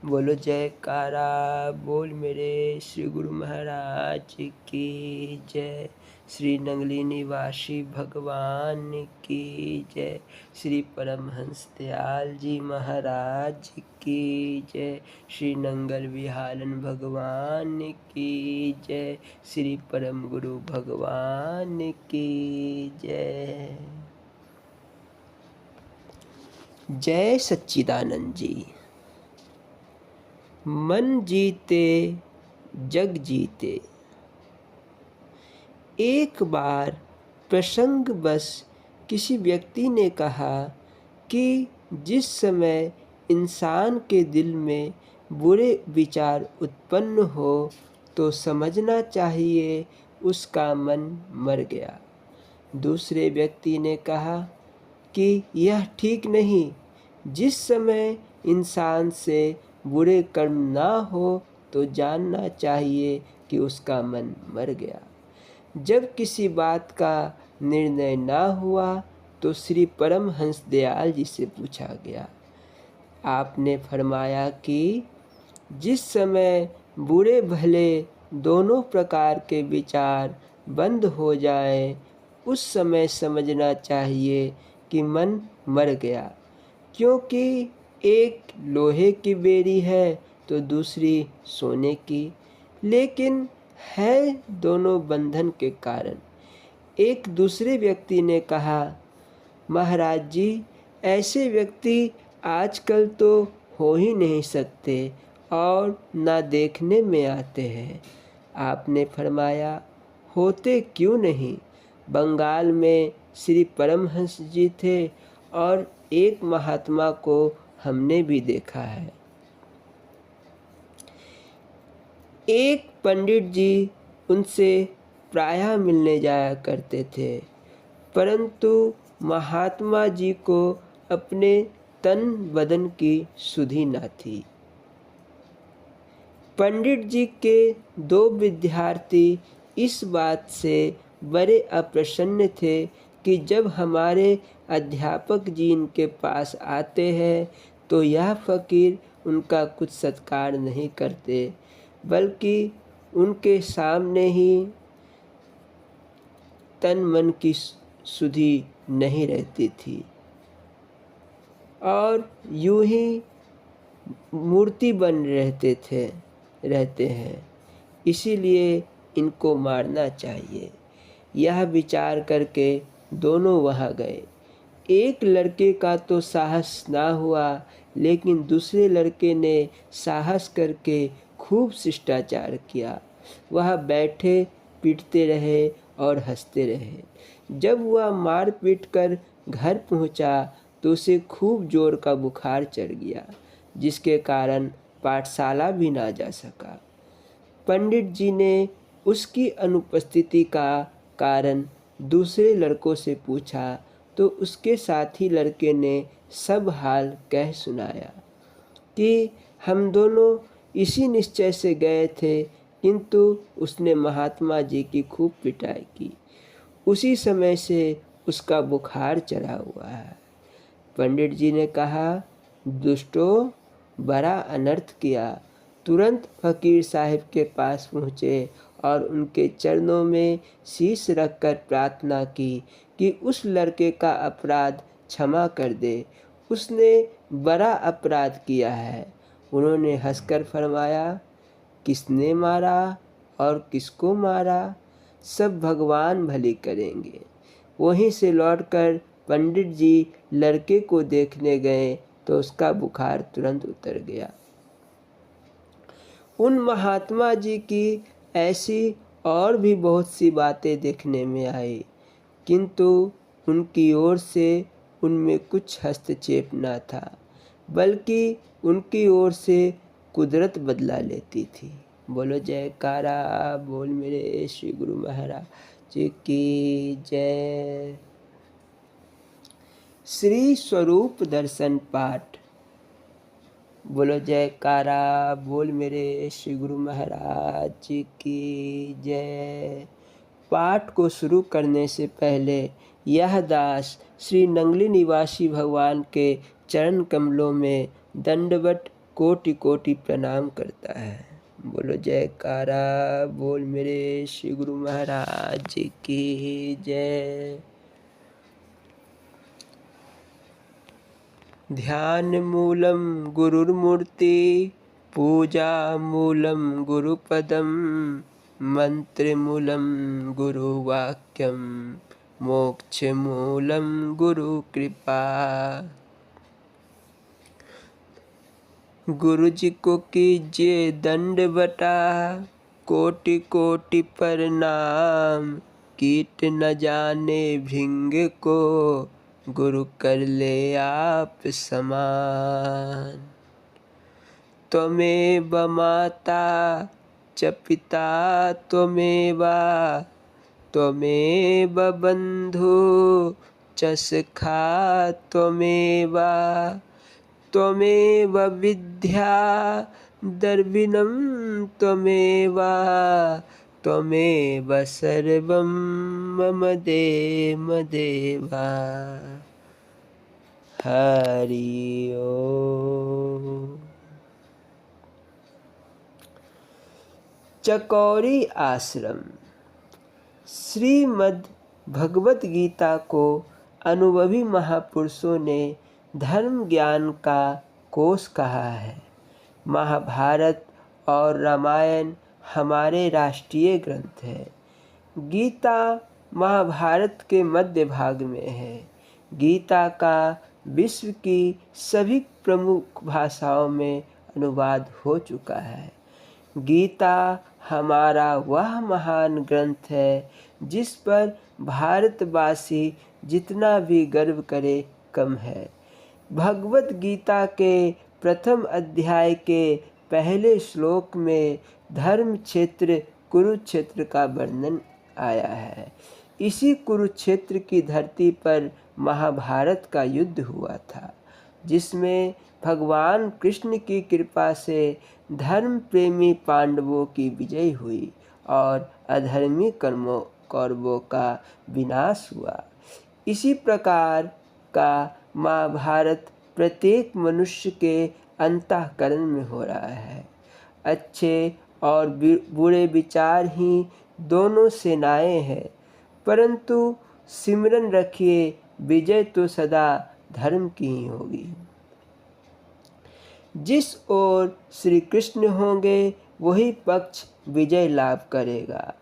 बोलो जयकारा बोल मेरे श्री गुरु महाराज की जय। श्री नंगली निवासी भगवान की जय। श्री परमहंस दयाल जी महाराज की जय। श्री नंगल विहालन भगवान की जय। श्री परम गुरु भगवान की जय। जय सच्चिदानंद जी। मन जीते जग जीते। एक बार प्रसंग बस किसी व्यक्ति ने कहा कि जिस समय इंसान के दिल में बुरे विचार उत्पन्न हो तो समझना चाहिए उसका मन मर गया। दूसरे व्यक्ति ने कहा कि यह ठीक नहीं, जिस समय इंसान से बुरे कर्म ना हो तो जानना चाहिए कि उसका मन मर गया। जब किसी बात का निर्णय ना हुआ तो श्री परमहंस दयाल जी से पूछा गया। आपने फरमाया कि जिस समय बुरे भले दोनों प्रकार के विचार बंद हो जाए उस समय समझना चाहिए कि मन मर गया, क्योंकि एक लोहे की बेड़ी है तो दूसरी सोने की, लेकिन है दोनों बंधन के कारण। एक दूसरे व्यक्ति ने कहा, महाराज जी, ऐसे व्यक्ति आजकल तो हो ही नहीं सकते और ना देखने में आते हैं। आपने फरमाया, होते क्यों नहीं। बंगाल में श्री परमहंस जी थे और एक महात्मा को हमने भी देखा है। एक पंडित जी उनसे प्रायः मिलने जाया करते थे, परंतु महात्मा जी को अपने तन बदन की सुधि न थी। पंडित जी के दो विद्यार्थी इस बात से बड़े अप्रसन्न थे कि जब हमारे अध्यापक जी इनके पास आते हैं तो यह फकीर उनका कुछ सत्कार नहीं करते, बल्कि उनके सामने ही तन मन की सुधि नहीं रहती थी और यूं ही मूर्ति बन रहते हैं, इसीलिए इनको मारना चाहिए। यह विचार करके दोनों वहाँ गए। एक लड़के का तो साहस ना हुआ, लेकिन दूसरे लड़के ने साहस करके खूब शिष्टाचार किया। वह बैठे पीटते रहे और हंसते रहे। जब वह मार पीट कर घर पहुंचा तो उसे खूब जोर का बुखार चढ़ गया, जिसके कारण पाठशाला भी ना जा सका। पंडित जी ने उसकी अनुपस्थिति का कारण दूसरे लड़कों से पूछा तो उसके साथी लड़के ने सब हाल कह सुनाया कि हम दोनों इसी निश्चय से गए थे, किंतु उसने महात्मा जी की खूब पिटाई की। उसी समय से उसका बुखार चढ़ा हुआ है। पंडित जी ने कहा, दुष्टों, बड़ा अनर्थ किया। तुरंत फकीर साहब के पास पहुँचे और उनके चरणों में शीश रखकर प्रार्थना की कि उस लड़के का अपराध क्षमा कर दे, उसने बड़ा अपराध किया है। उन्होंने हंसकर फरमाया, किसने मारा और किसको मारा, सब भगवान भली करेंगे। वहीं से लौटकर पंडित जी लड़के को देखने गए तो उसका बुखार तुरंत उतर गया। उन महात्मा जी की ऐसी और भी बहुत सी बातें देखने में आई, किंतु उनकी ओर से उनमें कुछ हस्तक्षेप न था, बल्कि उनकी ओर से कुदरत बदला लेती थी। बोलो जयकारा बोल मेरे श्री गुरु महाराज की जय। श्री स्वरूप दर्शन पाठ। बोलो जयकारा बोल मेरे श्री गुरु महाराज की जय। पाठ को शुरू करने से पहले यह दास श्री नंगली निवासी भगवान के चरण कमलों में दंडवत कोटि कोटि प्रणाम करता है। बोलो जयकारा बोल मेरे श्री गुरु महाराज की जय। ध्यान मूलम गुरुर्मूर्ति, पूजा मूलम गुरुपदम, मंत्र मूलम गुरुवाक्यम, मोक्ष मूलम गुरु कृपा। गुरु जी को कीजिए दंडवटा, कोटि कोटि प्रणाम, कीट न जाने भृंग को, गुरु कर ले आप समान। त्वमेव माता च पिता त्वमेव, त्वमेव बंधु च सखा त्वमेव, त्वमेव विद्या द्रविणं त्वमेव, त्वमेव सर्वं मम देव देवा। हरि ओम। चकोरी आश्रम। श्रीमद् भगवत गीता को अनुभवी महापुरुषों ने धर्म ज्ञान का कोश कहा है। महाभारत और रामायण हमारे राष्ट्रीय ग्रंथ हैं। गीता महाभारत के मध्य भाग में है। गीता का विश्व की सभी प्रमुख भाषाओं में अनुवाद हो चुका है। गीता हमारा वह महान ग्रंथ है जिस पर भारतवासी जितना भी गर्व करे कम है। भगवत गीता के प्रथम अध्याय के पहले श्लोक में धर्म क्षेत्र कुरुक्षेत्र का वर्णन आया है। इसी कुरुक्षेत्र की धरती पर महाभारत का युद्ध हुआ था, जिसमें भगवान कृष्ण की कृपा से धर्म प्रेमी पांडवों की विजय हुई और अधर्मी कौरवों का विनाश हुआ। इसी प्रकार का महाभारत प्रत्येक मनुष्य के अंतःकरण में हो रहा है। अच्छे और बुरे विचार ही दोनों सेनाएं हैं, परंतु सिमरन रखिए विजय तो सदा धर्म की ही होगी। जिस ओर श्री कृष्ण होंगे वही पक्ष विजय लाभ करेगा।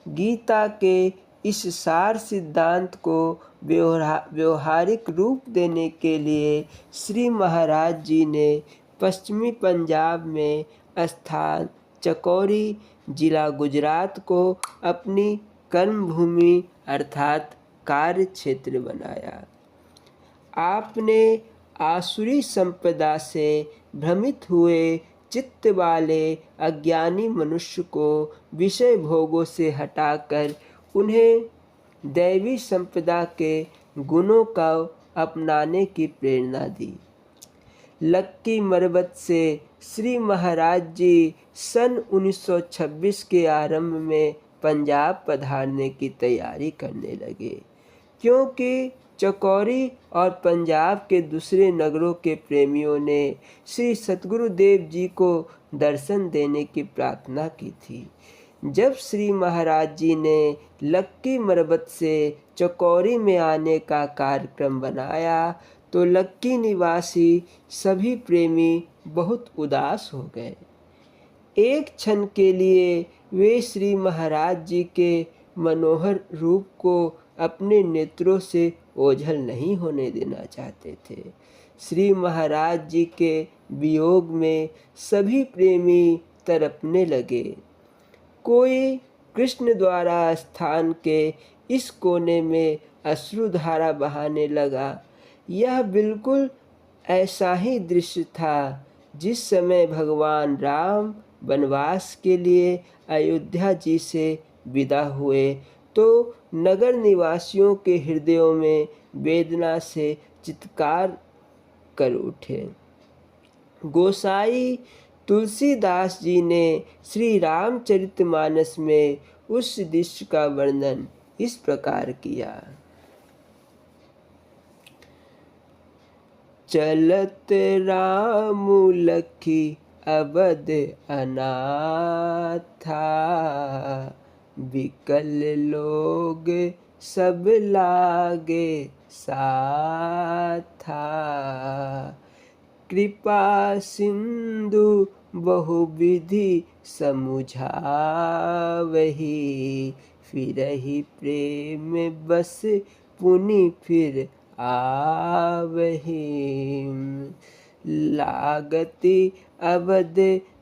गीता के इस सार सिद्धांत को व्यवहारिक रूप देने के लिए श्री महाराज जी ने पश्चिमी पंजाब में स्थान चकोरी जिला गुजरात को अपनी कर्मभूमि अर्थात कार्य क्षेत्र बनाया। आपने आसुरी संपदा से भ्रमित हुए चित्त वाले अज्ञानी मनुष्य को विषय भोगों से हटाकर उन्हें दैवी संपदा के गुणों का अपनाने की प्रेरणा दी। लक्की मरबत से श्री महाराज जी सन 1926 के आरंभ में पंजाब पधारने की तैयारी करने लगे, क्योंकि चकोरी और पंजाब के दूसरे नगरों के प्रेमियों ने श्री सतगुरुदेव जी को दर्शन देने की प्रार्थना की थी। जब श्री महाराज जी ने लक्की मरबत से चकोरी में आने का कार्यक्रम बनाया तो लक्की निवासी सभी प्रेमी बहुत उदास हो गए। एक क्षण के लिए वे श्री महाराज जी के मनोहर रूप को अपने नेत्रों से ओझल नहीं होने देना चाहते थे। श्री महाराज जी के वियोग में सभी प्रेमी तड़पने लगे। कोई कृष्ण द्वारा स्थान के इस कोने में अश्रुधारा बहाने लगा। यह बिल्कुल ऐसा ही दृश्य था जिस समय भगवान राम वनवास के लिए अयोध्या जी से विदा हुए तो नगर निवासियों के हृदयों में वेदना से चित्कार कर उठे। गोसाई तुलसीदास जी ने श्री रामचरितमानस में उस दृश्य का वर्णन इस प्रकार किया। चलत राम लखी अवध अनाथा, विकल लोग सब लागे साथा। कृपा सिंधु बहुविधि समुझावही, फिरहि प्रेम बस पुनि फिर आवही। लागति अवध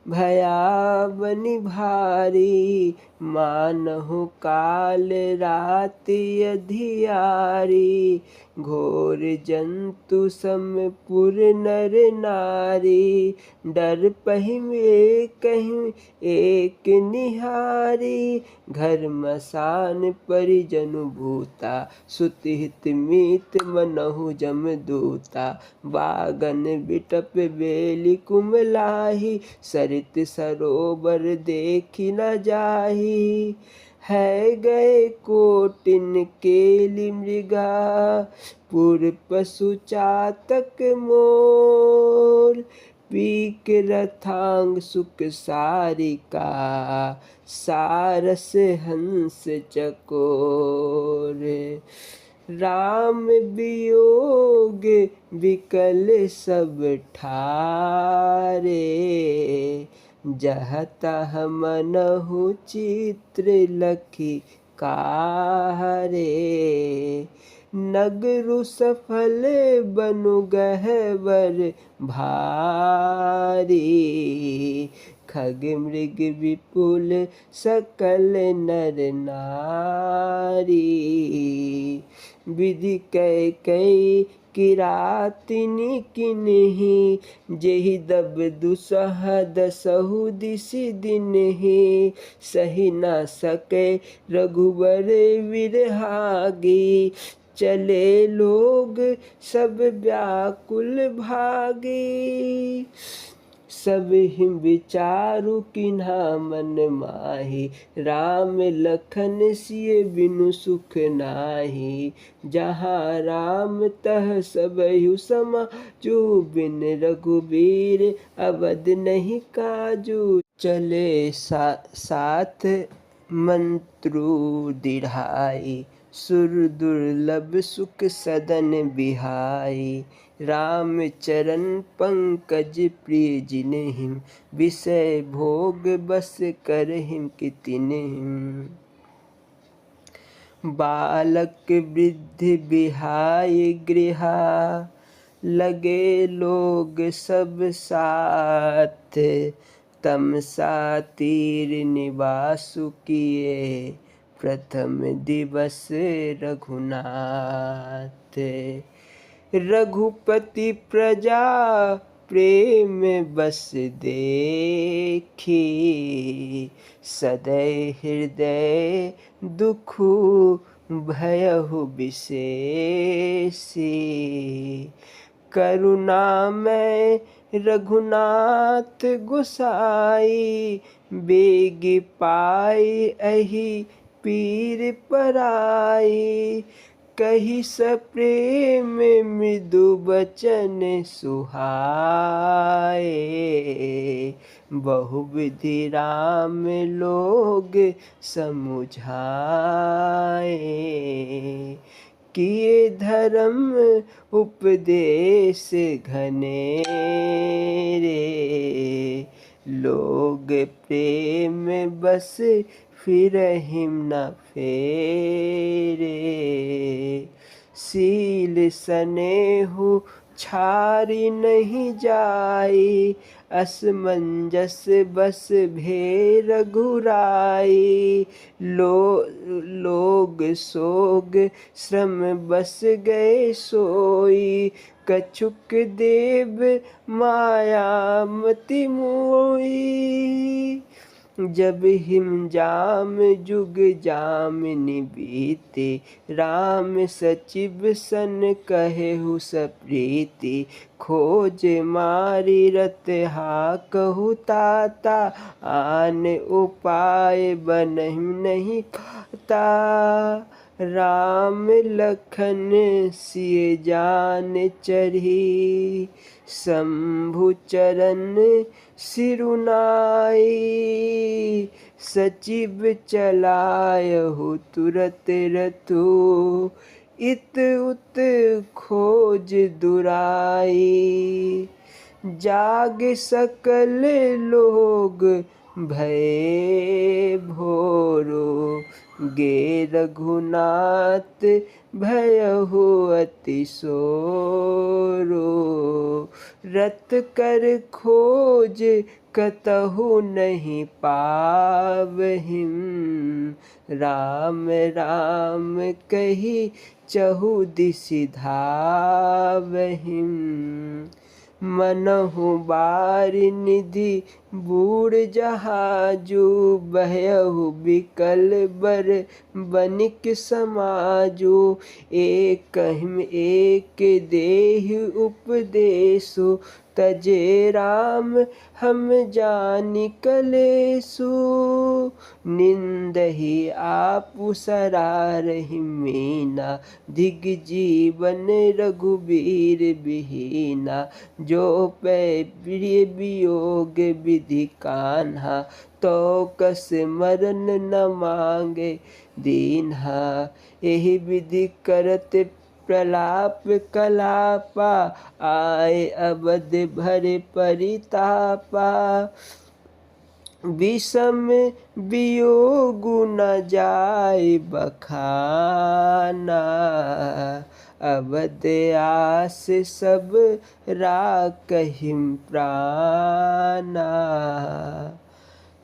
भयावनि भारी, मानहु काल राति अधियारी। घोर जंतु सम पुर नर नारी, डर पहिं एकहि एक निहारी। घर मसान परिजनु भूता, सुत हित मीत मनहु जमदूता। बागन बिटप बेली कुमलाही, सरित सरोवर देखि न जाही। है गए कोटिन केली मृगा, पुर पशु चातक मोर। पीक रथांग सुख सारिका, सारस हंस चकोर। राम वियोग विकल सब ठारे, जह तह मनहु चित्र लखी कारे। नगरु सफल बनु गहवर भारी, खग मृग विपुल सकल नर नारी। विधि कैकई किरातिनि किन्ही, जेहि दब दुसह दसहु दिसि दिन्ही। सही न सकै रघुबर विरहागी, चले लोग सब व्याकुल भागी। सब हिम विचारु किन्हा मन माही, राम लखन सिय बिनु सुख नाही। जहाँ राम तह सबहु समाजु, बिन रघुबीर अवध नहीं काजू। चले साथ मंत्रु दिढ़ाई, सुर दुर्लभ सुख सदन बिहाई। राम चरण पंकज प्रिय जिनहिं, विषय भोग बस करहिं कितिन्हिं। बालक वृद्ध बिहाय गृहा, लगे लोग सब साथ। तमसा तीर निवासु किए, प्रथम दिवस रघुनाथ। रघुपति प्रजा प्रेम बस देखी, सदै हृदय दुखु भयहु विशेषी। करुणामय रघुनाथ गोसाई, बेग पाई अहि पीर पराई। कहि सप्रेम मृदु बचन सुहाए, बहुविधि राम लोग समुझाए। किए धर्म उपदेश घनेरे, लोग प्रेम बस फिरहिं न फेरे। सील सनेहु छारि नहीं जाई, असमंजस बस भे रघुराई। लोग सोग श्रम बस गए सोई, कछुक देव माया मति मोई। जब हिम जाम जुग जामिनी बीते, राम सचिव सन कहेहु सप्रीति। खोज मारी रत हाकहु ताता, आन उपाय बनहिं नहीं खाता। राम लखन सिय जान चढ़ी, शंभु चरण सिरुनाई। सचिव चलायहु तुरत रथु, इत उत खोज दुराई। जाग सकल लोग भये भोरो, गे रघुनाथ भयहु अति सोरो। रत कर खोज कतहु नहीं पावहिं, राम राम कही चहु दिसि धावहिं। मनहु बारि निधि बूढ़ जहाजु, बहयहु बिकल बर बनिक समाजु। एकहिं एक देहि उपदेशु, तजे राम हम जानि कलेसु। निंदहि आपु सरारहिं मीना, दिग जीवन रघुबीर बिहीना। जो पै प्रिय वियोग विधि कान्हा, तो कस मरन न मांगे दीन्हा। एहि विधि करत प्रलाप कलापा, आए अवध भरे परितापा। विषम वियोगु न जाय बखाना, अवध आस सब राखहिं प्राणा।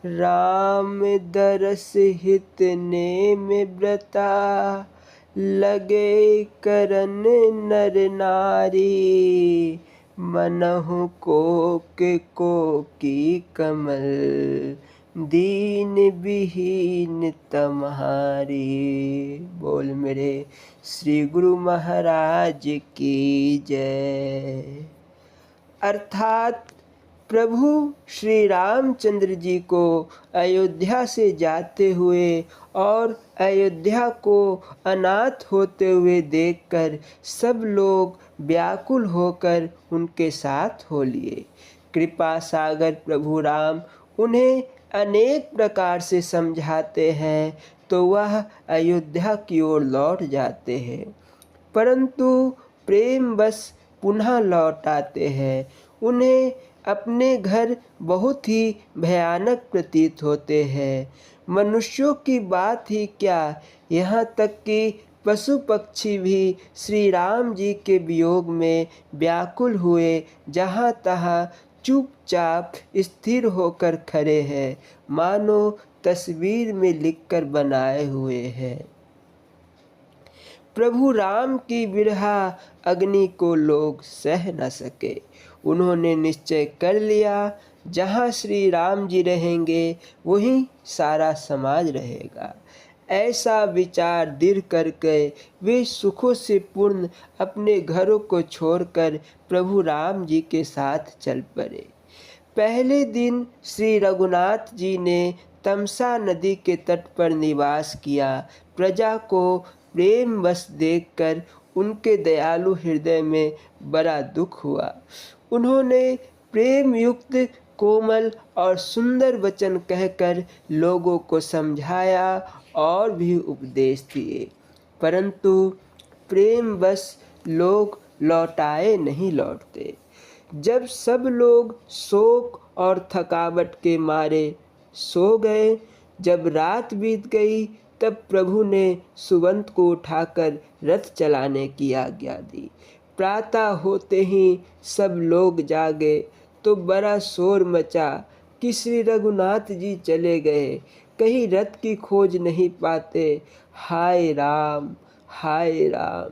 राम दरस हित नेम व्रता, लगे करन नर नारी। मनहु कोकी कमल, दीन विहीन तुम्हारी। बोल मेरे श्री गुरु महाराज की जय। अर्थात प्रभु श्री रामचंद्र जी को अयोध्या से जाते हुए और अयोध्या को अनाथ होते हुए देखकर सब लोग व्याकुल होकर उनके साथ हो लिए। कृपा सागर प्रभु राम उन्हें अनेक प्रकार से समझाते हैं तो वह अयोध्या की ओर लौट जाते हैं, परंतु प्रेम बस पुनः लौट आते हैं। उन्हें अपने घर बहुत ही भयानक प्रतीत होते हैं। मनुष्यों की बात ही क्या, यहाँ तक कि पशु पक्षी भी श्री राम जी के वियोग में व्याकुल हुए जहाँ तहाँ चुपचाप स्थिर होकर खड़े हैं, मानो तस्वीर में लिखकर बनाए हुए हैं। प्रभु राम की बिरहा अग्नि को लोग सह न सके। उन्होंने निश्चय कर लिया जहाँ श्री राम जी रहेंगे वहीं सारा समाज रहेगा। ऐसा विचार दृढ़ करके वे सुखों से पूर्ण अपने घरों को छोड़कर प्रभु राम जी के साथ चल पड़े। पहले दिन श्री रघुनाथ जी ने तमसा नदी के तट पर निवास किया। प्रजा को प्रेम बस देखकर उनके दयालु हृदय में बड़ा दुख हुआ। उन्होंने प्रेम युक्त कोमल और सुंदर वचन कहकर लोगों को समझाया और भी उपदेश दिए, परंतु प्रेम बस लोग लौटाए नहीं लौटते। जब सब लोग शोक और थकावट के मारे सो गए, जब रात बीत गई, तब प्रभु ने सुबंत को उठाकर रथ चलाने की आज्ञा दी। प्रातः होते ही सब लोग जागे तो बड़ा शोर मचा कि श्री रघुनाथ जी चले गए, कहीं रथ की खोज नहीं पाते। हाय राम, हाय राम,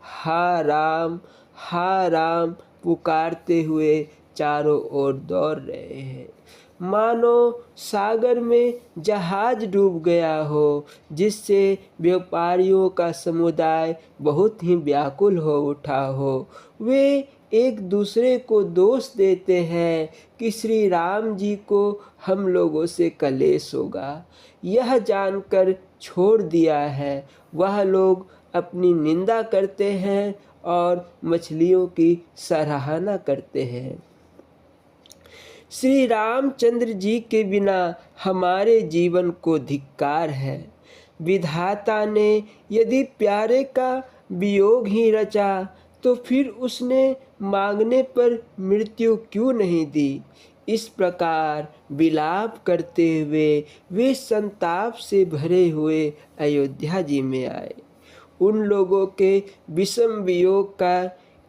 हा राम, हा राम पुकारते हुए चारों ओर दौड़ रहे हैं, मानो सागर में जहाज डूब गया हो, जिससे व्यापारियों का समुदाय बहुत ही व्याकुल हो उठा हो। वे एक दूसरे को दोष देते हैं कि श्री राम जी को हम लोगों से कलेश होगा। यह जानकर छोड़ दिया है वह लोग अपनी निंदा करते हैं और मछलियों की सराहना करते हैं। श्री रामचंद्र जी के बिना हमारे जीवन को धिक्कार है। विधाता ने यदि प्यारे का वियोग ही रचा तो फिर उसने मांगने पर मृत्यु क्यों नहीं दी। इस प्रकार विलाप करते हुए वे संताप से भरे हुए अयोध्या जी में आए। उन लोगों के विषम वियोग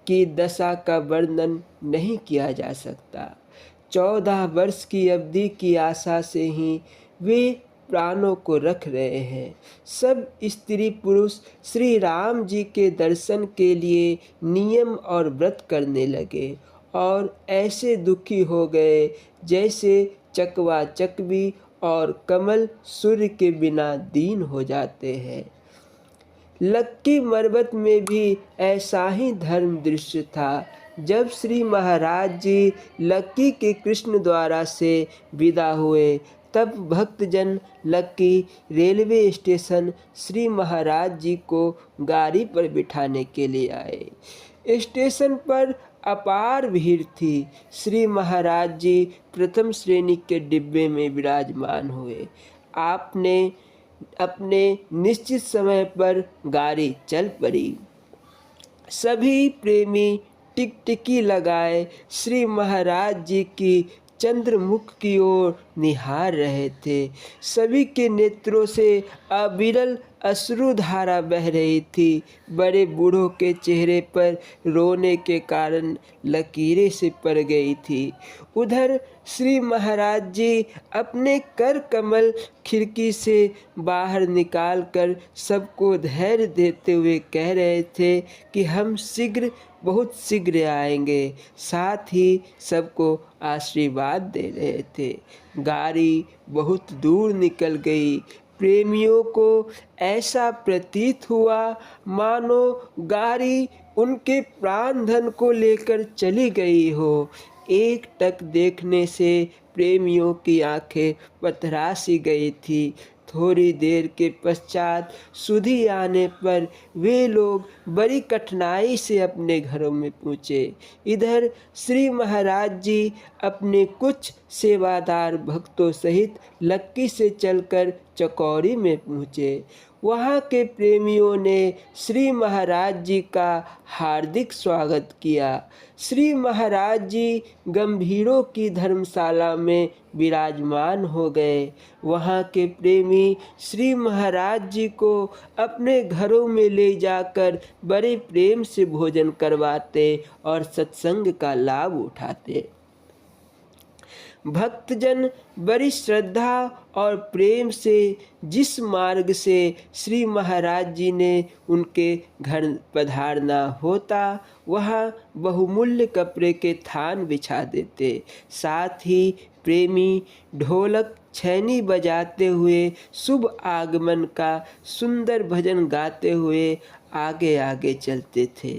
की दशा का वर्णन नहीं किया जा सकता। 14 वर्ष की अवधि की आशा से ही वे प्राणों को रख रहे हैं। सब स्त्री पुरुष श्री राम जी के दर्शन के लिए नियम और व्रत करने लगे और ऐसे दुखी हो गए जैसे चकवा चकवी और कमल सूर्य के बिना दीन हो जाते हैं। लक्की मरबत में भी ऐसा ही धर्म दृश्य था। जब श्री महाराज जी लक्की के कृष्ण द्वारा से विदा हुए तब भक्तजन लक्की रेलवे स्टेशन श्री महाराज जी को गाड़ी पर बिठाने के लिए आए। स्टेशन पर अपार भीड़ थी। श्री महाराज जी प्रथम श्रेणी के डिब्बे में विराजमान हुए। आपने अपने निश्चित समय पर गाड़ी चल पड़ी। सभी प्रेमी टिकटिकी लगाए श्री महाराज जी की चंद्रमुख की ओर निहार रहे थे। सभी के नेत्रों से अविरल अश्रुधारा बह रही थी। बड़े बूढ़ों के चेहरे पर रोने के कारण लकीरें से पड़ गई थी। उधर श्री महाराज जी अपने कर कमल खिड़की से बाहर निकालकर सबको धैर्य देते हुए कह रहे थे कि हम शीघ्र बहुत शीघ्र आएंगे। साथ ही सबको आशीर्वाद दे रहे थे। गाड़ी बहुत दूर निकल गई। प्रेमियों को ऐसा प्रतीत हुआ मानो गाड़ी उनके प्राण धन को लेकर चली गई हो। एक टक देखने से प्रेमियों की आंखें पथरा सी गई थी। थोड़ी देर के पश्चात सुधि आने पर वे लोग बड़ी कठिनाई से अपने घरों में पहुँचे। इधर श्री महाराज जी अपने कुछ सेवादार भक्तों सहित लक्की से चलकर चकौरी में पहुँचे। वहाँ के प्रेमियों ने श्री महाराज जी का हार्दिक स्वागत किया। श्री महाराज जी गंभीरों की धर्मशाला में विराजमान हो गए। वहाँ के प्रेमी श्री महाराज जी को अपने घरों में ले जाकर बड़े प्रेम से भोजन करवाते और सत्संग का लाभ उठाते। भक्तजन बड़ी श्रद्धा और प्रेम से जिस मार्ग से श्री महाराज जी ने उनके घर पधारना होता वहाँ बहुमूल्य कपड़े के थान बिछा देते। साथ ही प्रेमी ढोलक छैनी बजाते हुए शुभ आगमन का सुंदर भजन गाते हुए आगे आगे चलते थे।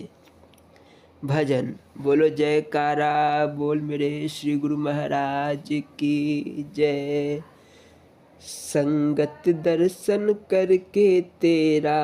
भजन बोलो जयकारा बोल मेरे श्री गुरु महाराज की जय। संगत दर्शन करके तेरा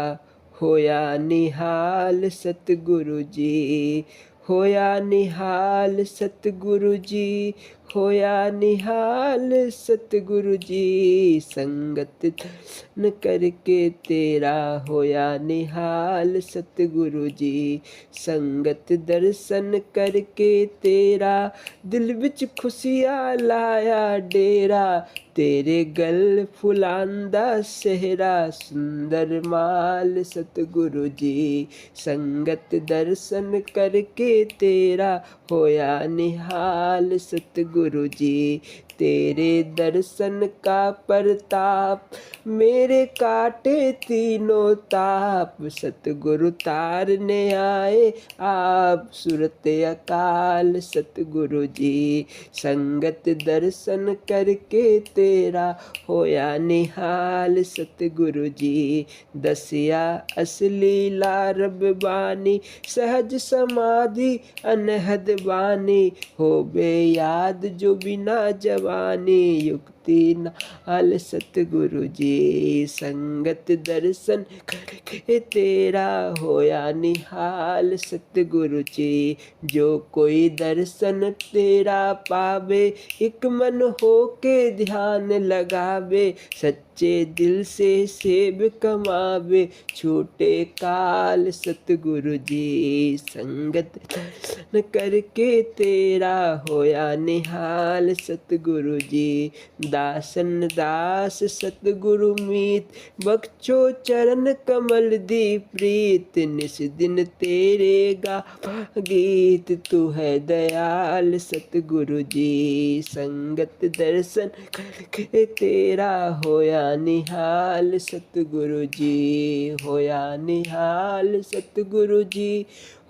होया निहाल सतगुरु जी, होया निहाल सतगुरु जी, होया निहाल सतगुरु जी। संगत दर्शन करके तेरा होया निहाल सतगुरु जी, संगत दर्शन करके तेरा दिल विच खुशियाँ लाया डेरा। तेरे गल फुलांदा सेहरा सुंदर माल सतगुरु जी, संगत दर्शन करके तेरा होया निहाल सतगुरु जी। तेरे दर्शन का परताप मेरे काटे तीनों ताप, सतगुरु तारने आए आप सुरत अकाल सतगुरु जी। संगत दर्शन करके तेरा होया निहाल सतगुरु जी। दसिया असली लारब बानी सहज समाधि अनहद बानी, हो बे याद जो बिना जवानी युग नाल सतगुरु जी। संगत दर्शन करके तेरा होया निहाल सतगुरु जी। जो कोई दर्शन तेरा पावे, एक मन होके ध्यान लगावे, सच्चे दिल से सेब कमावे, छूटे काल सतगुरु जी। संगत दर्शन करके तेरा होया निहाल सतगुरु जी। दासन दास सतगुरु मीत, बख्शो चरण कमल दी प्रीत, निस दिन तेरे गावा गीत, तू है दयाल सतगुरु जी। संगत दर्शन करके तेरा होया निहाल सतगुरु जी। होया निहाल सतगुरु जी,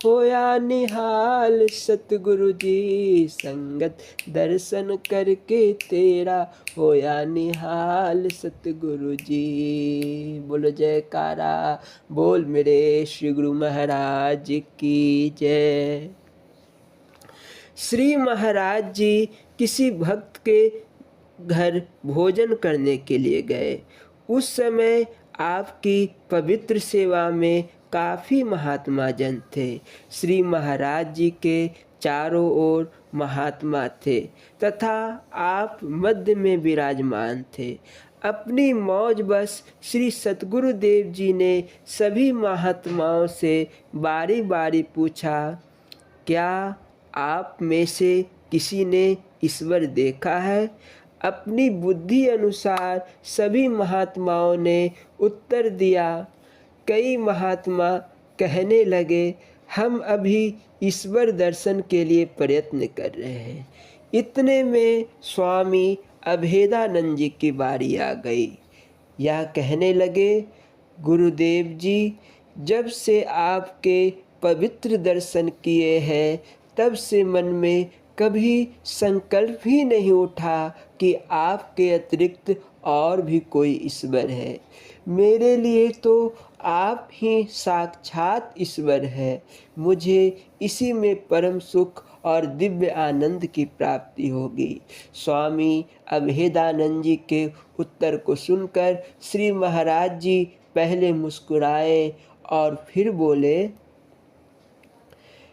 होया निहाल सतगुरु जी। संगत दर्शन करके तेरा होया निहाल सतगुरु जी। बोलो जयकारा बोल मेरे श्री गुरु महाराज की जय। श्री महाराज जी किसी भक्त के घर भोजन करने के लिए गए। उस समय आपकी पवित्र सेवा में काफ़ी महात्मा जन थे। श्री महाराज जी के चारों ओर महात्मा थे तथा आप मध्य में विराजमान थे। अपनी मौज बस श्री सतगुरु देव जी ने सभी महात्माओं से बारी बारी पूछा, क्या आप में से किसी ने ईश्वर देखा है? अपनी बुद्धि अनुसार सभी महात्माओं ने उत्तर दिया। कई महात्मा कहने लगे, हम अभी ईश्वर दर्शन के लिए प्रयत्न कर रहे हैं। इतने में स्वामी अभेदानंद जी की बारी आ गई। यह कहने लगे, गुरुदेव जी, जब से आपके पवित्र दर्शन किए हैं तब से मन में कभी संकल्प ही नहीं उठा कि आपके अतिरिक्त और भी कोई ईश्वर है। मेरे लिए तो आप ही साक्षात ईश्वर है। मुझे इसी में परम सुख और दिव्य आनंद की प्राप्ति होगी। स्वामी अभेदानंद जी के उत्तर को सुनकर श्री महाराज जी पहले मुस्कुराए और फिर बोले,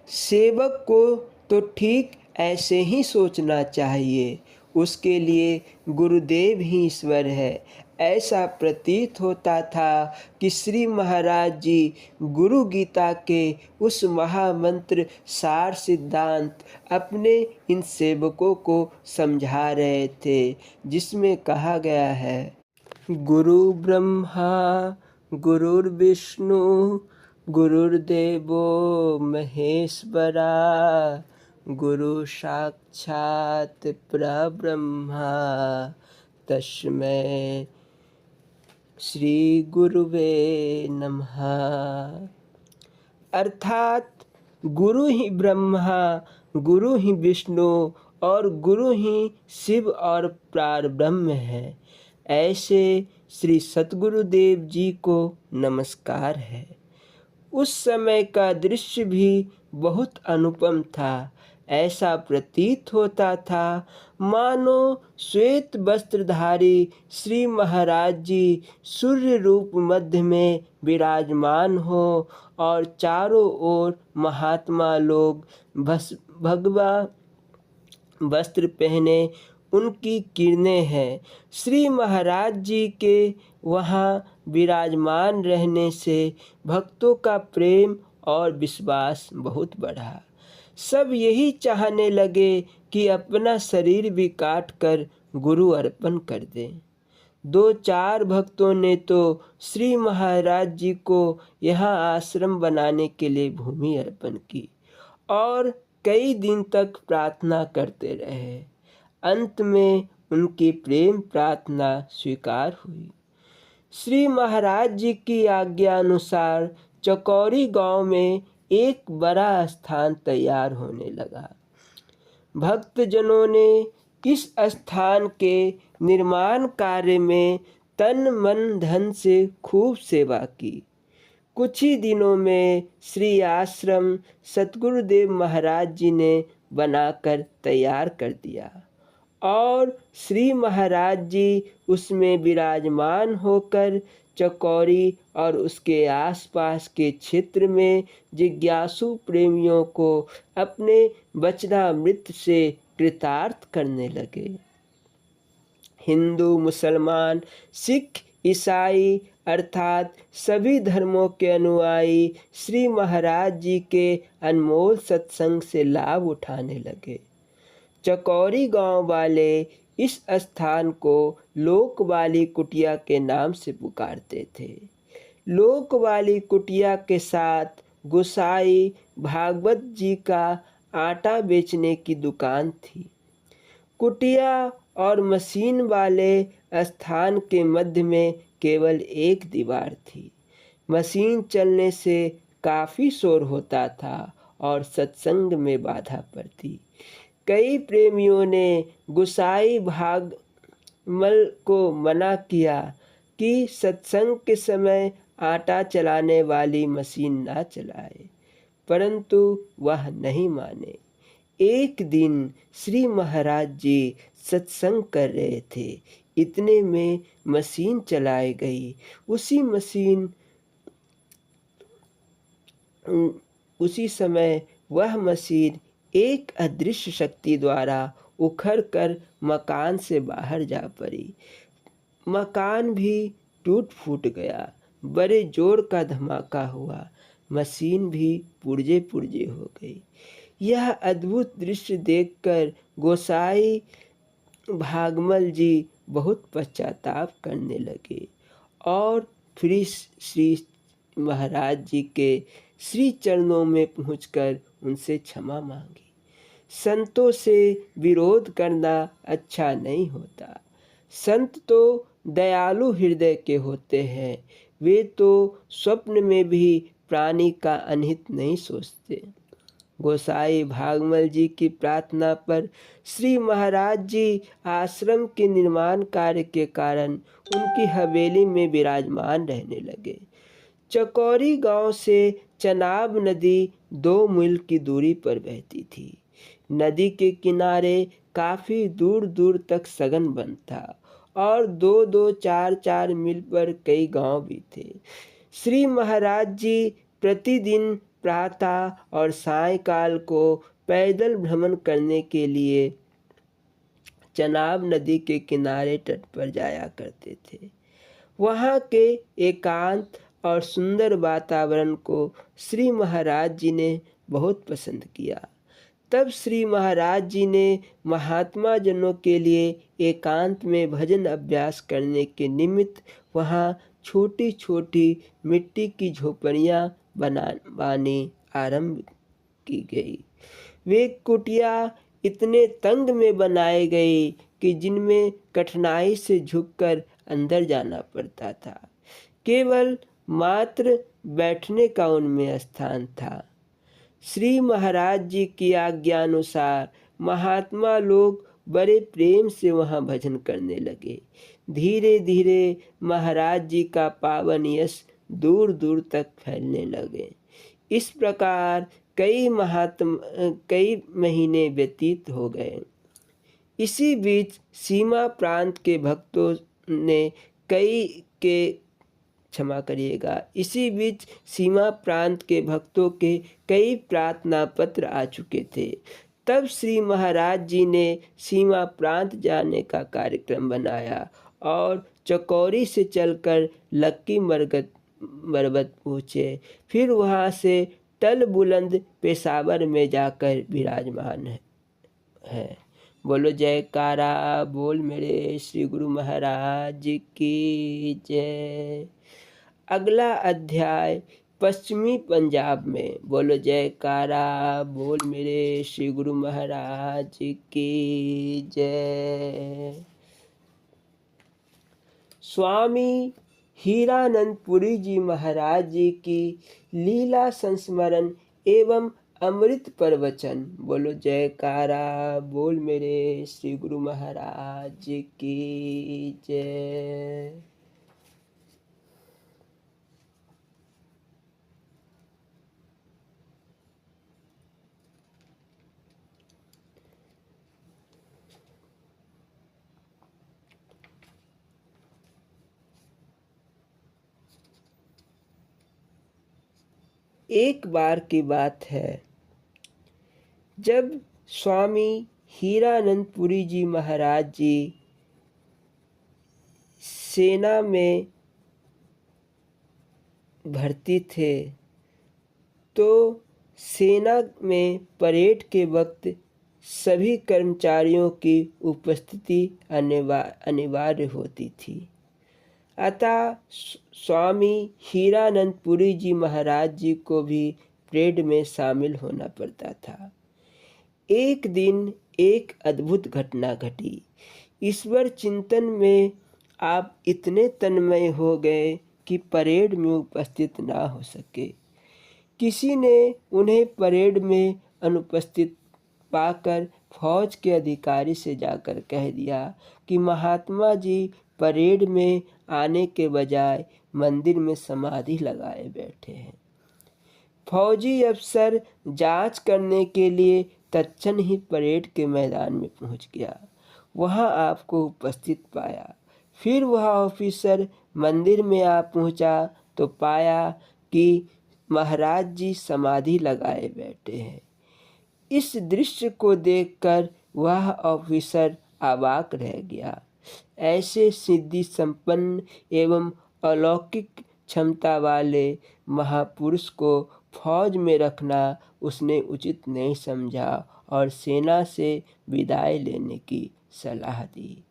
सेवक को तो ठीक ऐसे ही सोचना चाहिए। उसके लिए गुरुदेव ही ईश्वर है। ऐसा प्रतीत होता था कि श्री महाराज जी गुरु गीता के उस महामंत्र सार सिद्धांत अपने इन सेवकों को समझा रहे थे, जिसमें कहा गया है, गुरु ब्रह्मा गुरुर्विष्णु गुरुर्देवो महेश्वरा, गुरु साक्षात परब्रह्मा तस्मै श्री गुरुवे नमः। अर्थात गुरु ही ब्रह्मा, गुरु ही विष्णु और गुरु ही शिव और परब्रह्म है। ऐसे श्री सतगुरुदेव जी को नमस्कार है। उस समय का दृश्य भी बहुत अनुपम था। ऐसा प्रतीत होता था मानो श्वेत वस्त्रधारी श्री महाराज जी सूर्य रूप मध्य में विराजमान हो और चारों ओर महात्मा लोग भगवा वस्त्र पहने उनकी किरणें हैं। श्री महाराज जी के वहाँ विराजमान रहने से भक्तों का प्रेम और विश्वास बहुत बढ़ा। सब यही चाहने लगे कि अपना शरीर भी काट कर गुरु अर्पण कर दें। 2-4 भक्तों ने तो श्री महाराज जी को यहाँ आश्रम बनाने के लिए भूमि अर्पण की और कई दिन तक प्रार्थना करते रहे। अंत में उनकी प्रेम प्रार्थना स्वीकार हुई। श्री महाराज जी की आज्ञा अनुसार चकौरी गांव में एक बड़ा स्थान तैयार होने लगा। भक्तजनों ने इस स्थान के निर्माण कार्य में तन मन धन से खूब सेवा की। कुछ ही दिनों में श्री आश्रम सतगुरुदेव महाराज जी ने बनाकर तैयार कर दिया और श्री महाराज जी उसमें विराजमान होकर चकौरी और उसके आसपास के क्षेत्र में जिज्ञासु प्रेमियों को अपने वचनामृत से कृतार्थ करने लगे। हिंदू, मुसलमान, सिख, ईसाई अर्थात सभी धर्मों के अनुयायी श्री महाराज जी के अनमोल सत्संग से लाभ उठाने लगे। चकौरी गांव वाले इस स्थान को लोकवाली कुटिया के नाम से पुकारते थे। लोकवाली कुटिया के साथ गोसाई भागवत जी का आटा बेचने की दुकान थी। कुटिया और मशीन वाले स्थान के मध्य में केवल एक दीवार थी। मशीन चलने से काफ़ी शोर होता था और सत्संग में बाधा पड़ती। कई प्रेमियों ने गुसाई भागमल को मना किया कि सत्संग के समय आटा चलाने वाली मशीन ना चलाए, परंतु वह नहीं माने। एक दिन श्री महाराज जी सत्संग कर रहे थे, इतने में मशीन चलाई गई। उसी समय वह मशीन एक अदृश्य शक्ति द्वारा उखड़कर मकान से बाहर जा पड़ी। मकान भी टूट फूट गया। बड़े जोर का धमाका हुआ। मशीन भी पुर्जे पुर्जे हो गई। यह अद्भुत दृश्य देखकर गोसाई भागमल जी बहुत पश्चाताप करने लगे और फिर श्री महाराज जी के श्री चरणों में पहुंचकर उनसे क्षमा मांगी। संतों से विरोध करना अच्छा नहीं होता। संत तो दयालु हृदय के होते हैं। वे तो स्वप्न में भी प्राणी का अनहित नहीं सोचते। गोसाई भागमल जी की प्रार्थना पर श्री महाराज जी आश्रम के निर्माण कार्य के कारण उनकी हवेली में विराजमान रहने लगे। चकौरी गांव से चनाब नदी 2 मील की दूरी पर बहती थी। नदी के किनारे काफ़ी दूर दूर तक सघन वन था और 2-2, 4-4 मील पर कई गांव भी थे। श्री महाराज जी प्रतिदिन प्रातः और सायंकाल को पैदल भ्रमण करने के लिए चनाब नदी के किनारे तट पर जाया करते थे। वहाँ के एकांत और सुंदर वातावरण को श्री महाराज जी ने बहुत पसंद किया। तब श्री महाराज जी ने महात्मा जनों के लिए एकांत में भजन अभ्यास करने के निमित्त वहाँ छोटी छोटी मिट्टी की झोपड़ियाँ बनानी आरंभ की गई। वे कुटिया इतने तंग में बनाए गए कि जिनमें कठिनाई से झुककर अंदर जाना पड़ता था। केवल मात्र बैठने का उनमें स्थान था। श्री महाराज जी की आज्ञानुसार महात्मा लोग बड़े प्रेम से वहाँ भजन करने लगे। धीरे धीरे महाराज जी का पावन यश दूर दूर तक फैलने लगे। इस प्रकार कई महीने व्यतीत हो गए। इसी बीच सीमा प्रांत के भक्तों ने इसी बीच सीमा प्रांत के भक्तों के कई प्रार्थना पत्र आ चुके थे। तब श्री महाराज जी ने सीमा प्रांत जाने का कार्यक्रम बनाया और चकौरी से चलकर लक्की मरबत पहुँचे। फिर वहाँ से तल बुलंद पेशावर में जाकर विराजमान है। बोलो जयकारा बोल मेरे श्री गुरु महाराज की जय। अगला अध्याय पश्चिमी पंजाब में। बोलो जयकारा बोल मेरे श्री गुरु महाराज की जय। स्वामी हीरानंदपुरी जी महाराज जी की लीला संस्मरण एवं अमृत प्रवचन। बोलो जयकारा बोल मेरे श्री गुरु महाराज की जय। एक बार की बात है, जब स्वामी हीरानंदपुरी जी महाराज जी सेना में भर्ती थे, तो सेना में परेड के वक्त सभी कर्मचारियों की उपस्थिति अनिवार्य होती थी। अतः स्वामी हीरानंदपुरी जी महाराज जी को भी परेड में शामिल होना पड़ता था। एक दिन एक अद्भुत घटना घटी। ईश्वर चिंतन में आप इतने तन्मय हो गए कि परेड में उपस्थित ना हो सके। किसी ने उन्हें परेड में अनुपस्थित पाकर फौज के अधिकारी से जाकर कह दिया कि महात्मा जी परेड में आने के बजाय मंदिर में समाधि लगाए बैठे हैं। फौजी अफसर जांच करने के लिए तत्क्षण ही परेड के मैदान में पहुंच गया। वहां आपको उपस्थित पाया। फिर वह ऑफिसर मंदिर में आ पहुंचा तो पाया कि महाराज जी समाधि लगाए बैठे हैं। इस दृश्य को देखकर वह ऑफिसर अवाक रह गया। ऐसे सिद्धि संपन्न एवं अलौकिक क्षमता वाले महापुरुष को फौज में रखना उसने उचित नहीं समझा और सेना से विदाई लेने की सलाह दी।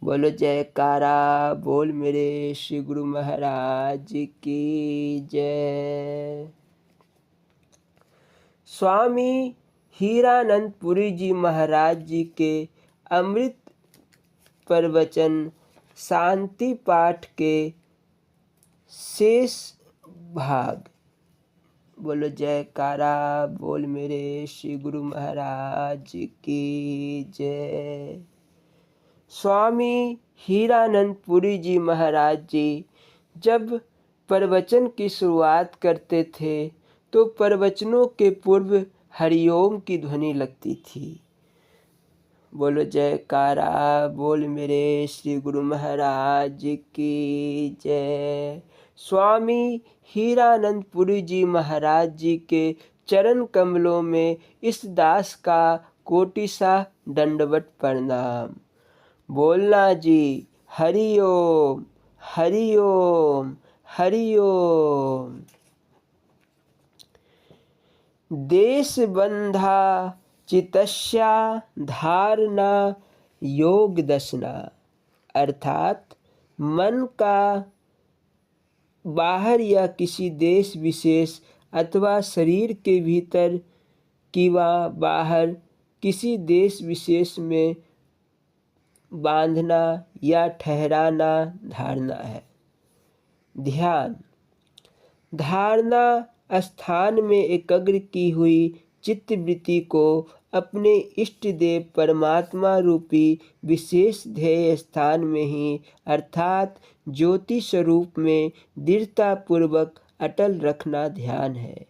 बोलो जयकारा बोल मेरे श्री गुरु महाराज की जय। स्वामी हीरानंदपुरी जी महाराज जी के अमृत प्रवचन शांति पाठ के शेष भाग। बोलो जयकारा बोल मेरे श्री गुरु महाराज की जय। स्वामी हीरानंदपुरी जी महाराज जी जब प्रवचन की शुरुआत करते थे तो प्रवचनों के पूर्व हरिओम की ध्वनि लगती थी। बोलो जयकारा बोल मेरे श्री गुरु महाराज की जय। स्वामी हीरानंदपुरी जी महाराज जी के चरण कमलों में इस दास का कोटिसा दंडवत प्रणाम। बोलना जी हरि ओम हरि ओम हरि ओम। देश बंधा चितस्या धारणा योग दशना, अर्थात मन का बाहर या किसी देश विशेष अथवा शरीर के भीतर कि वह बाहर किसी देश विशेष में बांधना या ठहराना धारणा है। ध्यान धारणा स्थान में एकाग्र की हुई चित्तवृत्ति को अपने इष्ट देव परमात्मा रूपी विशेष ध्येय स्थान में ही अर्थात ज्योति स्वरूप में दृढ़ता पूर्वक अटल रखना ध्यान है।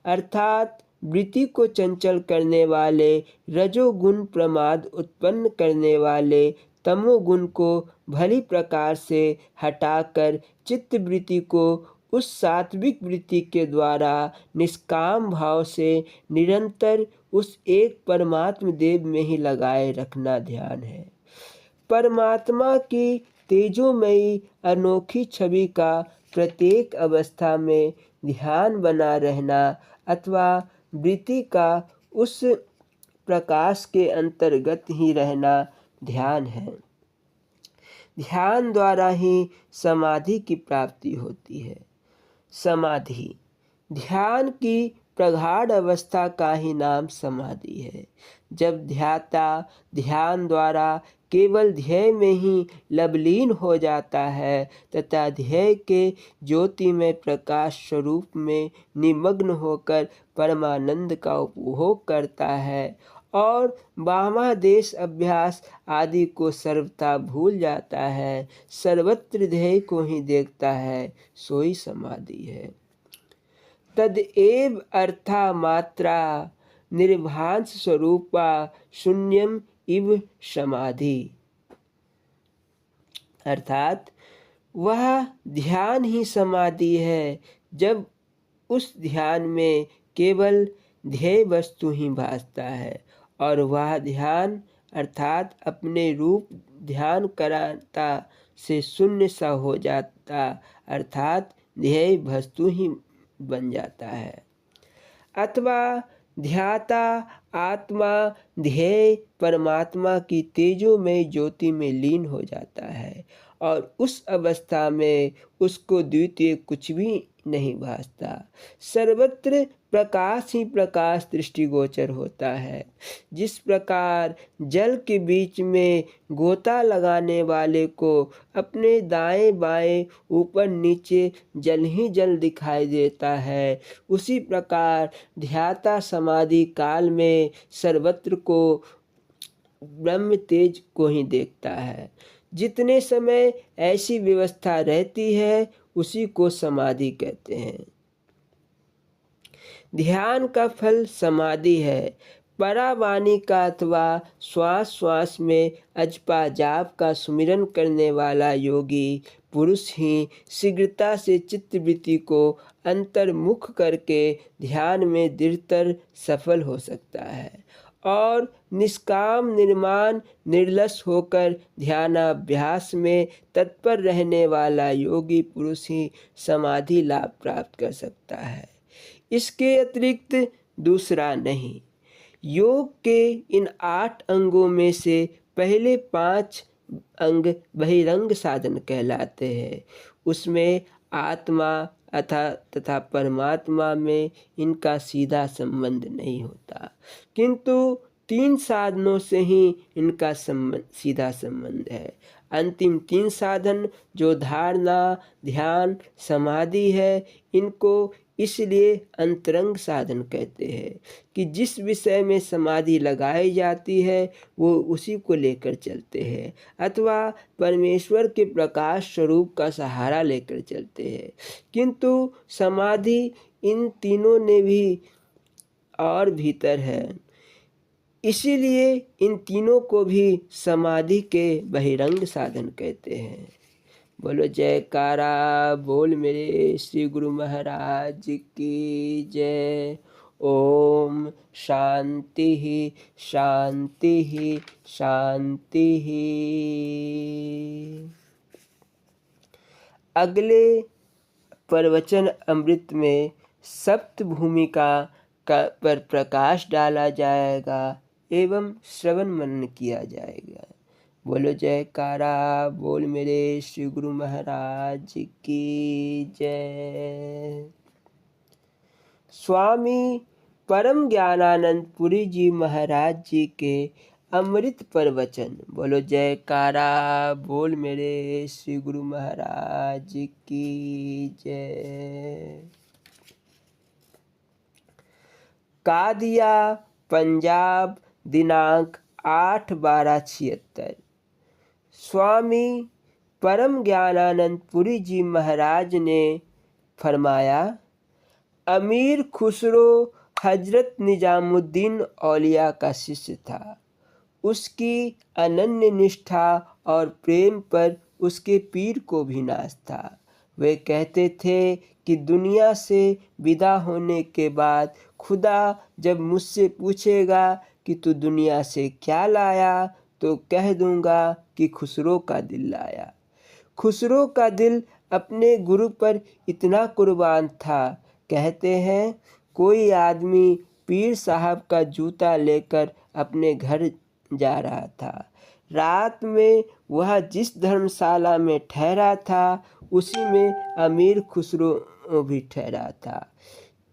अर्थात वृत्ति को चंचल करने वाले रजोगुण प्रमाद उत्पन्न करने वाले तमोगुण को भली प्रकार से हटाकर चित्तवृत्ति को उस सात्विक वृत्ति के द्वारा निष्काम भाव से निरंतर उस एक परमात्म देव में ही लगाए रखना ध्यान है। परमात्मा की तेजोमयी अनोखी छवि का प्रत्येक अवस्था में ध्यान बना रहना अथवा वृत्ति का उस प्रकाश के अंतर्गत ही रहना ध्यान है। ध्यान द्वारा ही समाधि की प्राप्ति होती है। समाधि ध्यान की प्रगाढ़ अवस्था का ही नाम समाधि है। जब ध्याता ध्यान द्वारा केवल ध्येय में ही लवलीन हो जाता है तथा ध्येय के ज्योतिमय प्रकाश स्वरूप में निमग्न होकर परमानंद का उपभोग करता है और वामादेश अभ्यास आदि को सर्वथा भूल जाता है, सर्वत्र ध्येय को ही देखता है, सोई समाधि है। तदेव अर्था मात्रा निर्भांस स्वरूपा शून्यम इव समाधि, अर्थात वह ध्यान ही समाधि है। जब उस ध्यान में केवल ध्येय वस्तु ही भासता है और वह ध्यान अर्थात अपने रूप ध्यान कराता से शून्य सा हो जाता, अर्थात ध्येय वस्तु ही बन जाता है। अथवा ध्याता आत्मा ध्येय परमात्मा की तेजोमय ज्योति में लीन हो जाता है और उस अवस्था में उसको द्वितीय कुछ भी नहीं भासता। सर्वत्र प्रकाश ही प्रकाश दृष्टिगोचर होता है। जिस प्रकार जल के बीच में गोता लगाने वाले को अपने दाएं बाएं ऊपर नीचे जल ही जल दिखाई देता है, उसी प्रकार ध्याता समाधि काल में सर्वत्र को ब्रह्म तेज को ही देखता है। जितने समय ऐसी व्यवस्था रहती है उसी को समाधि कहते हैं। ध्यान का फल समाधि है। परावाणी का अथवा श्वास श्वास में अजपा जाप का सुमिरन करने वाला योगी पुरुष ही शीघ्रता से चित्तवृत्ति को अंतर्मुख करके ध्यान में दृढ़तर सफल हो सकता है और निष्काम निर्माण निर्लस होकर ध्यानाभ्यास में तत्पर रहने वाला योगी पुरुष ही समाधि लाभ प्राप्त कर सकता है, इसके अतिरिक्त दूसरा नहीं। योग के इन 8 अंगों में से पहले 5 अंग बहिरंग साधन कहलाते हैं। उसमें आत्मा तथा परमात्मा में इनका सीधा संबंध नहीं होता, किंतु 3 साधनों से ही इनका सीधा संबंध है। अंतिम 3 साधन जो धारणा ध्यान समाधि है, इनको इसलिए अंतरंग साधन कहते हैं कि जिस विषय में समाधि लगाई जाती है वो उसी को लेकर चलते हैं अथवा परमेश्वर के प्रकाश स्वरूप का सहारा लेकर चलते हैं। किंतु समाधि इन तीनों ने भी और भीतर है, इसीलिए इन तीनों को भी समाधि के बहिरंग साधन कहते हैं। बोलो जयकारा बोल मेरे श्री गुरु महाराज की जय। ओम शांति ही शांति ही शांति ही। अगले प्रवचन अमृत में सप्त भूमिका पर प्रकाश डाला जाएगा एवं श्रवण मनन किया जाएगा। बोलो जयकारा बोल मेरे श्री गुरु महाराज की जय। स्वामी परम ज्ञानानंद पुरी जी महाराज जी के अमृत प्रवचन। बोलो जयकारा बोल मेरे श्री गुरु महाराज की जय। कादिया पंजाब दिनांक 8/12/76। स्वामी परम ज्ञानानंद पुरी जी महाराज ने फरमाया, अमीर खुसरो हजरत निजामुद्दीन औलिया का शिष्य था। उसकी अनन्य निष्ठा और प्रेम पर उसके पीर को भी नाज था। वे कहते थे कि दुनिया से विदा होने के बाद खुदा जब मुझसे पूछेगा कि तू दुनिया से क्या लाया, तो कह दूंगा कि खुसरो का दिल लाया। खुसरो का दिल अपने गुरु पर इतना कुर्बान था। कहते हैं कोई आदमी पीर साहब का जूता लेकर अपने घर जा रहा था। रात में वह जिस धर्मशाला में ठहरा था उसी में अमीर खुसरो भी ठहरा था।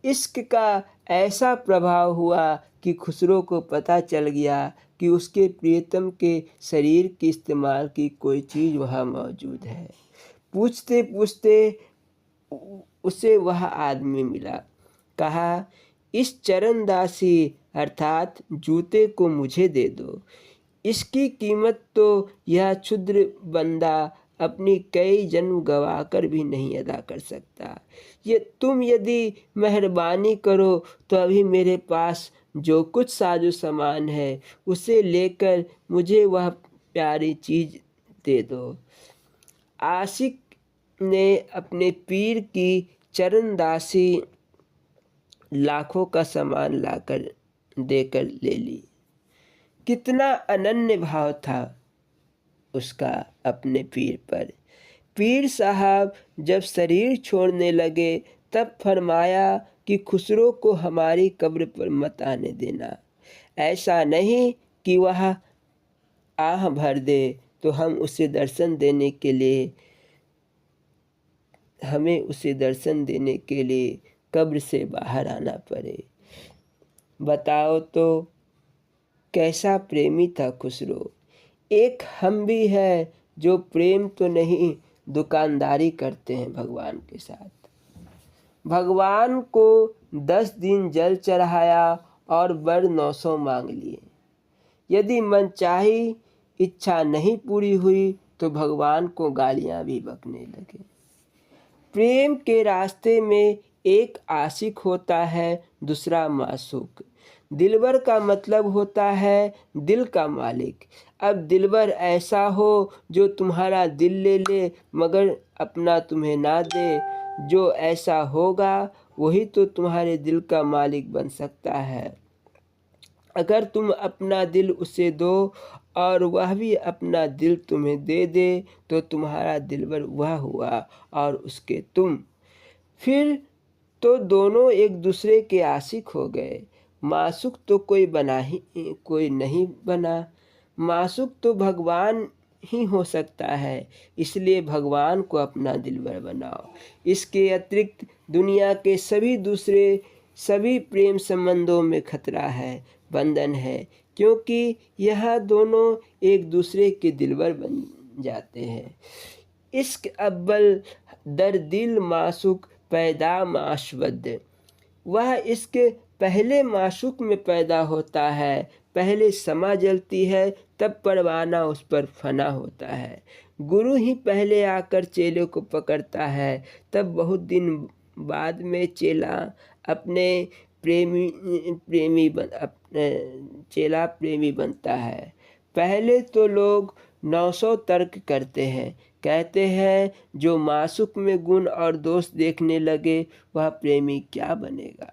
इश्क का ऐसा प्रभाव हुआ कि खुसरो को पता चल गया कि उसके प्रियतम के शरीर के इस्तेमाल की कोई चीज़ वहाँ मौजूद है। पूछते पूछते उसे वह आदमी मिला। कहा, इस चरणदासी अर्थात जूते को मुझे दे दो। इसकी कीमत तो यह क्षुद्र बंदा अपनी कई जन्म गवाकर भी नहीं अदा कर सकता। ये तुम यदि मेहरबानी करो तो अभी मेरे पास जो कुछ साजो सामान है उसे लेकर मुझे वह प्यारी चीज़ दे दो। आशिक ने अपने पीर की चरणदासी लाखों का सामान लाकर देकर ले ली। कितना अनन्य भाव था उसका अपने पीर पर। पीर साहब जब शरीर छोड़ने लगे तब फरमाया कि खुसरो को हमारी कब्र पर मत आने देना। ऐसा नहीं कि वह आह भर दे तो हमें उसे दर्शन देने के लिए कब्र से बाहर आना पड़े। बताओ तो कैसा प्रेमी था खुसरो। एक हम भी है जो प्रेम तो नहीं दुकानदारी करते हैं भगवान के साथ। भगवान को 10 दिन जल चढ़ाया और वर 900 मांग लिए। यदि मनचाही इच्छा नहीं पूरी हुई तो भगवान को गालियां भी बकने लगे। प्रेम के रास्ते में एक आशिक होता है, दूसरा मासूक। दिलबर का मतलब होता है दिल का मालिक। अब दिलबर ऐसा हो जो तुम्हारा दिल ले ले मगर अपना तुम्हें ना दे, जो ऐसा होगा वही तो तुम्हारे दिल का मालिक बन सकता है। अगर तुम अपना दिल उसे दो और वह भी अपना दिल तुम्हें दे दे तो तुम्हारा दिलबर वह हुआ और उसके तुम। फिर तो दोनों एक दूसरे के आशिक हो गए। मासूक तो कोई नहीं बना। मासूक तो भगवान ही हो सकता है, इसलिए भगवान को अपना दिलबर बनाओ। इसके अतिरिक्त दुनिया के सभी प्रेम संबंधों में खतरा है, बंधन है, क्योंकि यह दोनों एक दूसरे के दिलबर बन जाते हैं। इश्क अव्वल दर दिल माशूक पैदा माशवद। वह इश्क पहले माशूक में पैदा होता है, पहले समा जलती है तब परवाना उस पर फना होता है। गुरु ही पहले आकर चेले को पकड़ता है, तब बहुत दिन बाद में चेला प्रेमी बनता है। पहले तो लोग 900 तर्क करते हैं, कहते हैं जो मासूक में गुण और दोष देखने लगे वह प्रेमी क्या बनेगा।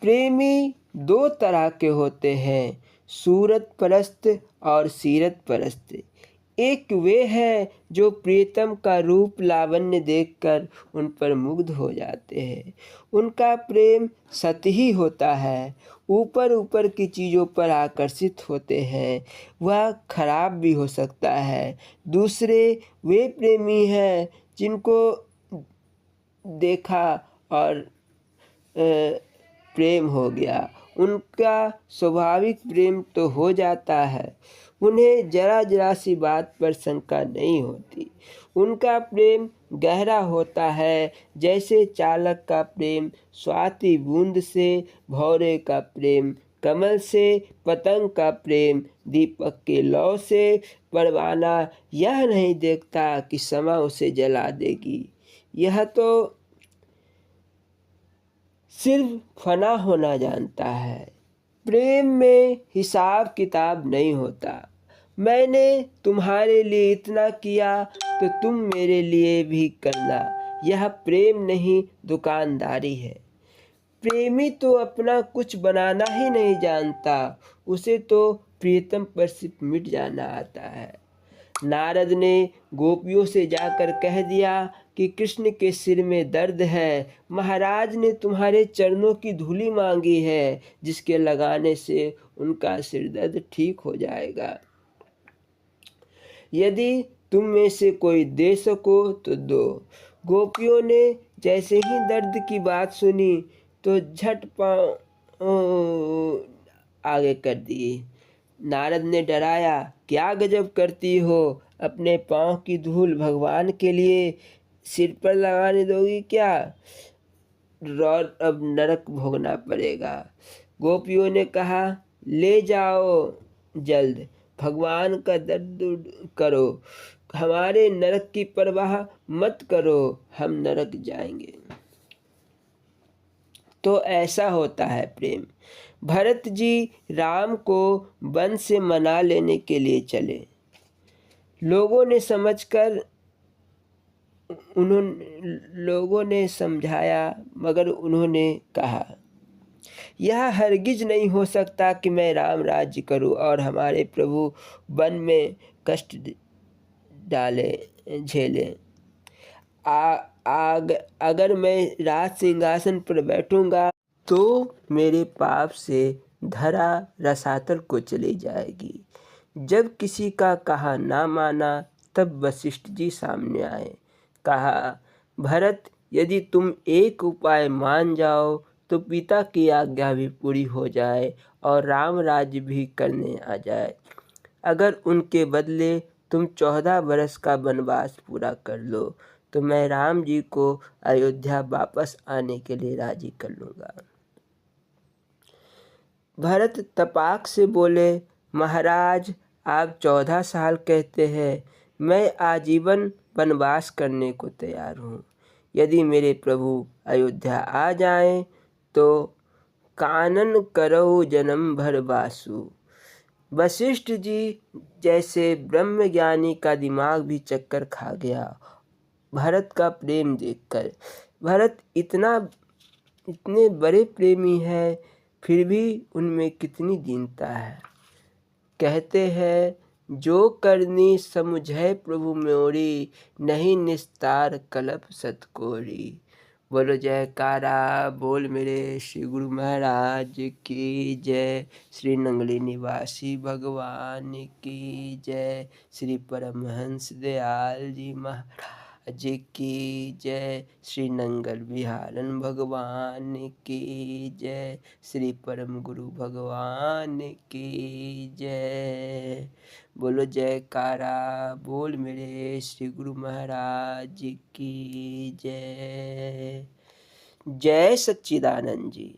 प्रेमी 2 तरह के होते हैं, सूरत परस्त और सीरत परस्त। एक वे हैं जो प्रियतम का रूप लावण्य देखकर उन पर मुग्ध हो जाते हैं। उनका प्रेम सतही होता है, ऊपर ऊपर की चीज़ों पर आकर्षित होते हैं, वह खराब भी हो सकता है। दूसरे वे प्रेमी हैं जिनको देखा और प्रेम हो गया। उनका स्वाभाविक प्रेम तो हो जाता है, उन्हें जरा सी बात पर शंका नहीं होती। उनका प्रेम गहरा होता है, जैसे चालक का प्रेम स्वाति बूंद से, भौरे का प्रेम कमल से, पतंग का प्रेम दीपक के लौ से। परवाना यह नहीं देखता कि समा उसे जला देगी, यह तो सिर्फ फना होना जानता है। प्रेम में हिसाब किताब नहीं होता। मैंने तुम्हारे लिए इतना किया तो तुम मेरे लिए भी करना, यह प्रेम नहीं दुकानदारी है। प्रेमी तो अपना कुछ बनाना ही नहीं जानता, उसे तो प्रियतम पर सिर्फ मिट जाना आता है। नारद ने गोपियों से जाकर कह दिया कि कृष्ण के सिर में दर्द है, महाराज ने तुम्हारे चरणों की धूली मांगी है, जिसके लगाने से उनका सिर दर्द ठीक हो जाएगा। यदि तुम में से कोई दे सको तो दो। गोपियों ने जैसे ही दर्द की बात सुनी तो झट पांव आगे कर दिए। नारद ने डराया, क्या गजब करती हो, अपने पांव की धूल भगवान के लिए सिर पर लगाने दोगी क्या? अब नरक भोगना पड़ेगा। गोपियों ने कहा, ले जाओ जल्द, भगवान का दर्द करो, हमारे नरक की परवाह मत करो, हम नरक जाएंगे। तो ऐसा होता है प्रेम। भरत जी राम को वन से मना लेने के लिए चले। लोगों ने समझकर उन्होंने लोगों ने समझाया, मगर उन्होंने कहा, यह हरगिज नहीं हो सकता कि मैं राम राज्य करूं और हमारे प्रभु वन में कष्ट डाले झेले। अगर मैं राज सिंहासन पर बैठूंगा तो मेरे पाप से धरा रसातल को चली जाएगी। जब किसी का कहा ना माना तब वशिष्ठ जी सामने आए। कहा, भरत, यदि तुम एक उपाय मान जाओ तो पिता की आज्ञा भी पूरी हो जाए और राम राज्य भी करने आ जाए। अगर उनके बदले तुम 14 वर्ष का वनवास पूरा कर लो तो मैं राम जी को अयोध्या वापस आने के लिए राजी कर लूँगा। भरत तपाक से बोले, महाराज, आप 14 साल कहते हैं, मैं आजीवन वनवास करने को तैयार हूँ। यदि मेरे प्रभु अयोध्या आ जाएं तो कानन करो जन्म भर बासु। वशिष्ठ जी जैसे ब्रह्मज्ञानी का दिमाग भी चक्कर खा गया भरत का प्रेम देखकर। भरत इतने बड़े प्रेमी है, फिर भी उनमें कितनी दीनता है। कहते हैं, जो करनी समुझै प्रभु मोरी, नहीं निस्तार कलप सतकोरी। बोलो जयकारा बोल मेरे श्री गुरु महाराज की जय। श्री नंगली निवासी भगवान की जय। श्री परमहंस दयाल जी महाराज की जय। श्री नंगल विहारन भगवान की जय। श्री परम गुरु भगवान की जय। बोलो जयकारा बोल मेरे श्री गुरु महाराज की जय। जय सच्चिदानंद जी।